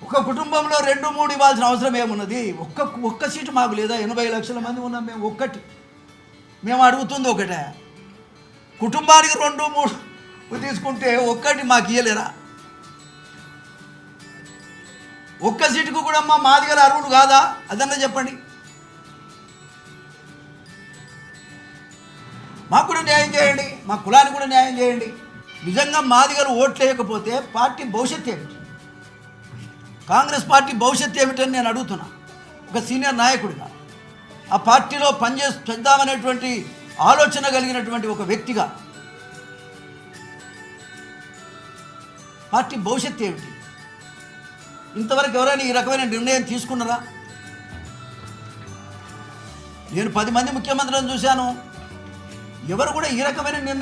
ఒక కుటుంబంలో 2-3 ఇవ్వాల్సిన అవసరం ఏమున్నది? ఒక్క సీటు మాకు లేదా? 80 లక్షల మంది ఉన్నాం మేము. మేము అడుగుతుంది ఒకటే. కుటుంబానికి 2-3 తీసుకుంటే ఒక్కటి మాకు ఇయ్యలేరా? ఒక్క సీటుకు కూడా మా మాదిగల అర్హులు కాదా? అదన్నా చెప్పండి. మాకు కూడా న్యాయం చేయండి, మా కులానికి కూడా న్యాయం చేయండి. నిజంగా మాదిగలు ఓట్లేయకపోతే పార్టీ భవిష్యత్తు ఏమిటి? కాంగ్రెస్ పార్టీ భవిష్యత్తు ఏమిటని నేను అడుగుతున్నా. ఒక సీనియర్ నాయకుడిగా, ఆ పార్టీలో పనిచేద్దామనేటువంటి ఆలోచన కలిగినటువంటి ఒక వ్యక్తిగా, పార్టీ భవిష్యత్తు ఏమిటి? ఇంతవరకు ఎవరైనా ఈ రకమైన నిర్ణయం తీసుకున్నారా? నేను 10 మంది ముఖ్యమంత్రులను చూశాను, ఎవరు కూడా ఈ రకమైన నిర్ణయం